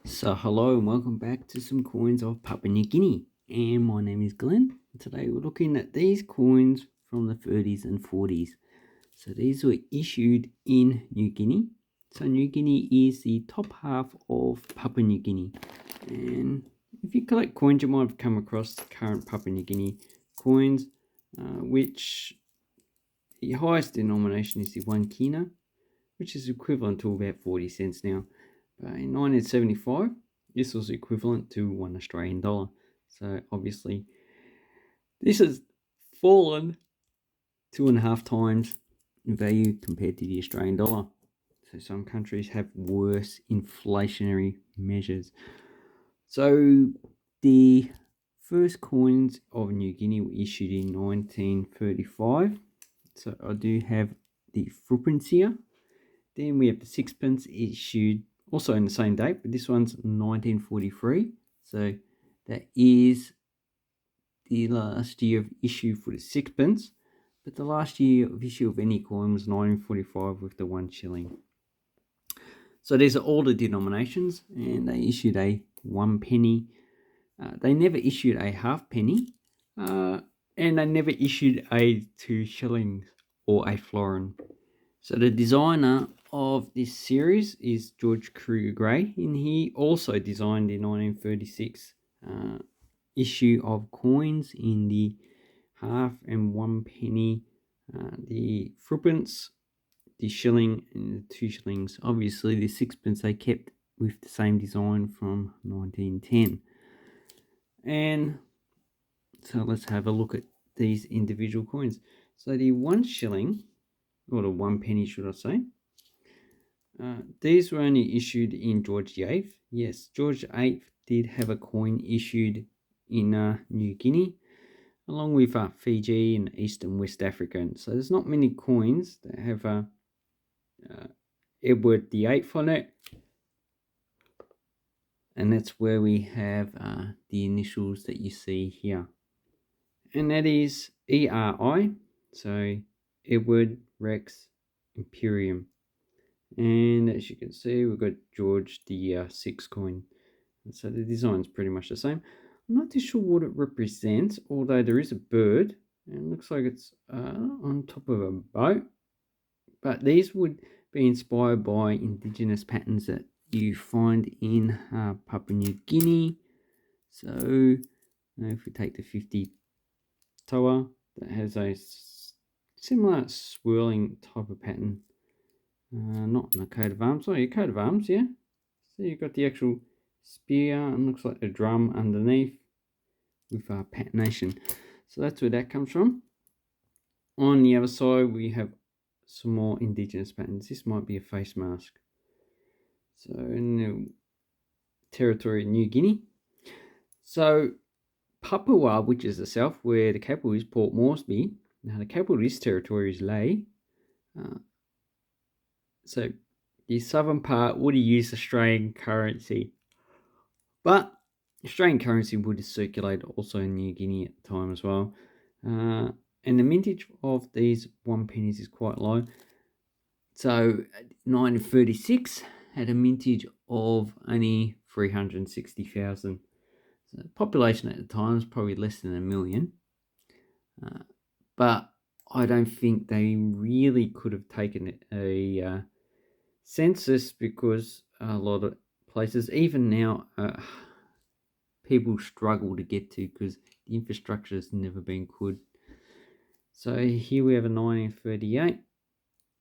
So hello and welcome back to some coins of Papua New Guinea, and my name is Glenn. Today we're looking at these coins from the 30s and 40s. So these were issued in New Guinea. So New Guinea is the top half of Papua New Guinea, and if you collect coins you might have come across the current Papua New Guinea coins, which the highest denomination is the 1 kina, which is equivalent to about 40 cents now. In 1975, this was equivalent to $1 Australian. So obviously, this has fallen 2.5 times in value compared to the Australian dollar. So some countries have worse inflationary measures. So the first coins of New Guinea were issued in 1935. So I do have the Frant here. Then we have the sixpence issued also in the same date, but this one's 1943. So that is the last year of issue for the sixpence. But the last year of issue of any coin was 1945 with the 1 shilling. So these are all the denominations, and they issued a 1 penny. They never issued a halfpenny, and they never issued a 2 shillings or a florin. So the designer of this series is George Kruger Gray, and he also designed the 1936 issue of coins in the half and 1 penny, the threepence, the shilling, and the 2 shillings. Obviously, the sixpence they kept with the same design from 1910. And so let's have a look at these individual coins. So the 1 shilling, or the 1 penny, should I say? These were only issued in George VIII. Yes, George VIII did have a coin issued in New Guinea, along with Fiji and East and West Africa. So there's not many coins that have Edward VIII on it. And that's where we have the initials that you see here. And that is ERI, so Edward Rex Imperium. And as you can see, we've got George the 6 coin. And so the design's pretty much the same. I'm not too sure what it represents, although there is a bird, and it looks like it's on top of a boat. But these would be inspired by indigenous patterns that you find in Papua New Guinea. So if we take the 50 toa, that has a similar swirling type of pattern. Not in the coat of arms. Oh, your coat of arms, yeah. So you've got the actual spear and looks like a drum underneath with patination. So that's where that comes from. On the other side, we have some more indigenous patterns. This might be a face mask. So in the territory of New Guinea. So Papua, which is the south, where the capital is Port Moresby. Now the capital of this territory is Lae. So the southern part would use Australian currency, but Australian currency would circulate also in New Guinea at the time as well. And the mintage of these 1 pennies is quite low. So 1936 had a mintage of only 360,000. So the population at the time was probably less than 1 million. But I don't think they really could have taken a census, because a lot of places, even now, people struggle to get to because the infrastructure has never been good. So here we have a 1938,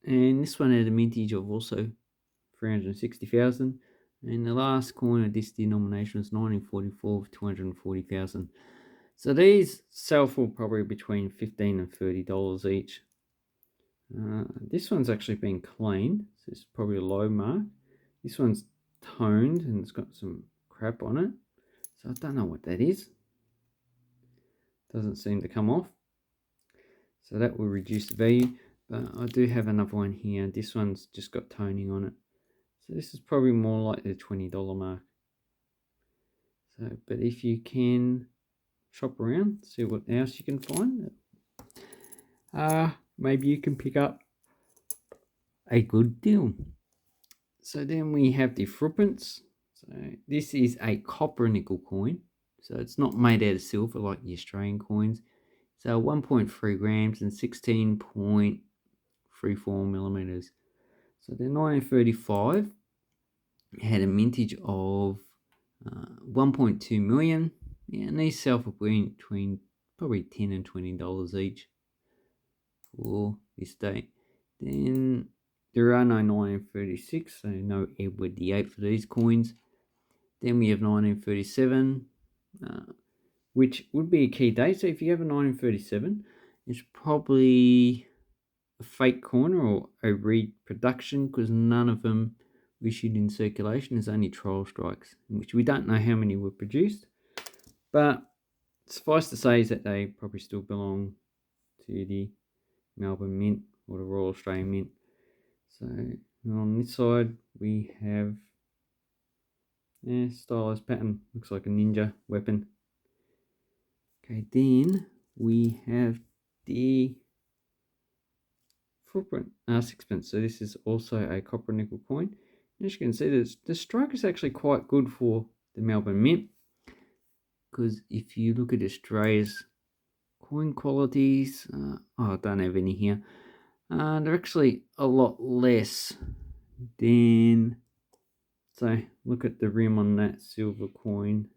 and this one had a mintage of also 360,000, and the last coin of this denomination was 1944 with 240,000. So these sell for probably between $15 and $30 each. This one's actually been cleaned, so it's probably a low mark. This one's toned and it's got some crap on it, so I don't know what that is. Doesn't seem to come off, so that will reduce the value. But I do have another one here. This one's just got toning on it, so this is probably more like the $20 mark. So, but if you can shop around, see what else you can find, maybe you can pick up a good deal. So then we have the threepence. So this is a copper nickel coin. So it's not made out of silver like the Australian coins. So 1.3 grams and 16.34 millimeters. So they're 1935. Had a mintage of 1.2 million. Yeah, and these sell for between probably $10 and $20 each for this date. Then there are no 1936, so no Edward VIII for these coins. Then we have 1937, which would be a key date. So if you have a 1937, it's probably a fake coin or a reproduction, because none of them were issued in circulation. There's only trial strikes, in which we don't know how many were produced. But suffice to say is that they probably still belong to the Melbourne Mint or the Royal Australian Mint. So on this side we have stylized pattern, looks like a ninja weapon. Okay, then we have the footprint, sixpence. So this is also a copper nickel coin. As you can see, the strike is actually quite good for the Melbourne Mint, because if you look at Australia's coin qualities, I don't have any here. They're actually a lot less than, so look at the rim on that silver coin.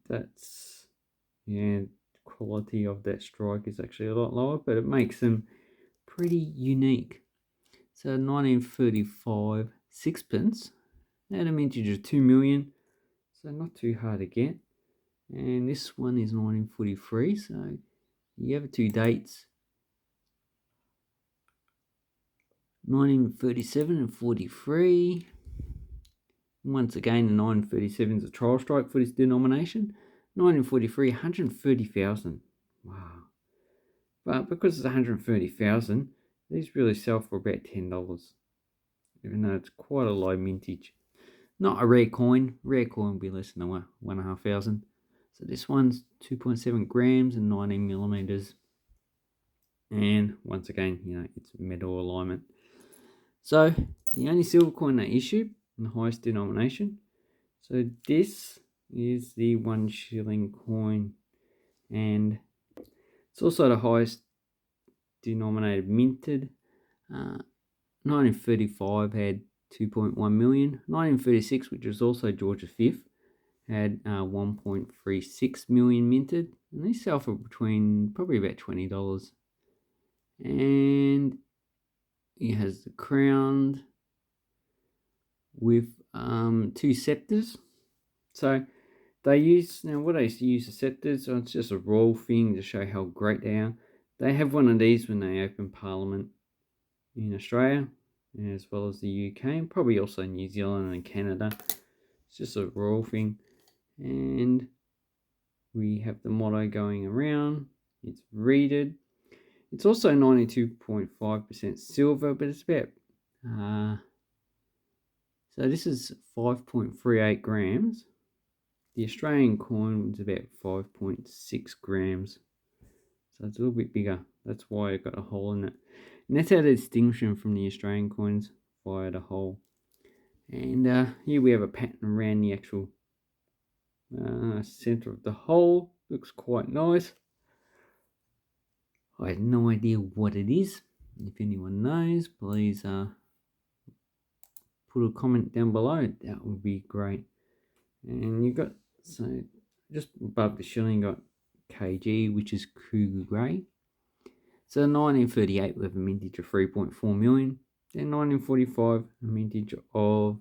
That's, yeah, the quality of that strike is actually a lot lower, but it makes them pretty unique. So 1935 sixpence, had a mintage of 2 million, so not too hard to get. And this one is 1943, so you have two dates, 1937 and 43. Once again, the 1937 is a trial strike for this denomination. 1943, 130,000. Wow. But because it's 130,000, these really sell for about $10, even though it's quite a low mintage. Not a rare coin. Rare coin would be less than 1,500. So this one's 2.7 grams and 19 millimeters. And once again, it's metal alignment. So the only silver coin they issue in the highest denomination. So this is the 1 shilling coin, and it's also the highest denominated minted. 1935 had 2.1 million. 1936, which was also George V, had 1.36 million minted, and these sell for between probably about $20. And it has the crown with 2 scepters. So they use, now what they use the scepters, so it's just a royal thing to show how great they are. They have one of these when they open Parliament in Australia, as well as the UK, and probably also New Zealand and Canada. It's just a royal thing. And we have the motto going around. It's reeded. It's also 92.5% silver, but it's about so this is 5.38 grams. The Australian coin was about 5.6 grams. So it's a little bit bigger. That's why it got a hole in it. And that's how they distinguish them from the Australian coins, via the hole. And here we have a pattern around the actual center of the hole. Looks quite nice. I have no idea what it is. If anyone knows, please put a comment down below. That would be great. And you've got, so just above the shilling, got KG, which is Cougar Grey. So 1938 we have a mintage of 3.4 million. Then 1945 a mintage of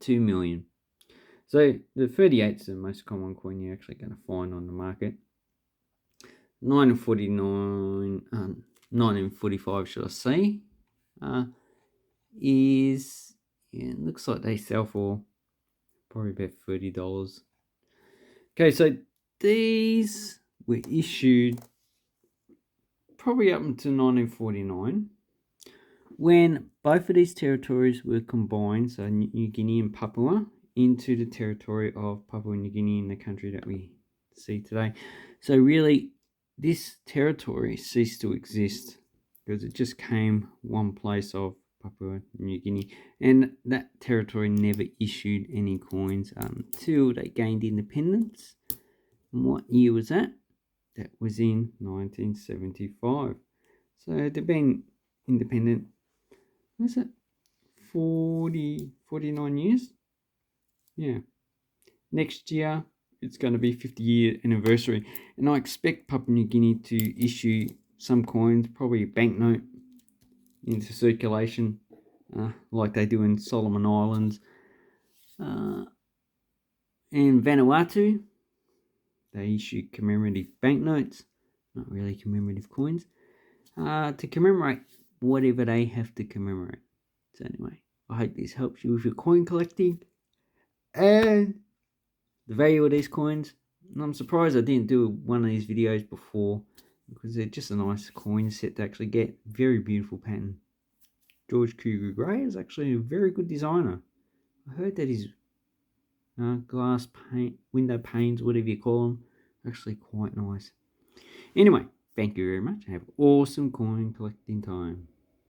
2 million. So the 38 is the most common coin you're actually going to find on the market. 1945, should I say, is, it looks like they sell for probably about $30. Okay, so these were issued probably up until 1949, when both of these territories were combined, so New Guinea and Papua, into the territory of Papua New Guinea, in the country that we see today. So really, this territory ceased to exist because it just came one place of Papua New Guinea, and that territory never issued any coins until they gained independence. And what year was that? That was in 1975. So they've been independent, was it 49 years? Yeah. Next year, it's going to be 50-year anniversary. And I expect Papua New Guinea to issue some coins, probably a banknote, into circulation, like they do in Solomon Islands. And Vanuatu, they issue commemorative banknotes, not really commemorative coins, to commemorate whatever they have to commemorate. So anyway, I hope this helps you with your coin collecting and the value of these coins. And I'm surprised I didn't do one of these videos before, because they're just a nice coin set to actually get. Very beautiful pattern. George Cougar Gray is actually a very good designer. I heard that his glass paint, window panes, whatever you call them, are actually quite nice. Anyway, thank you very much. Have awesome coin collecting time.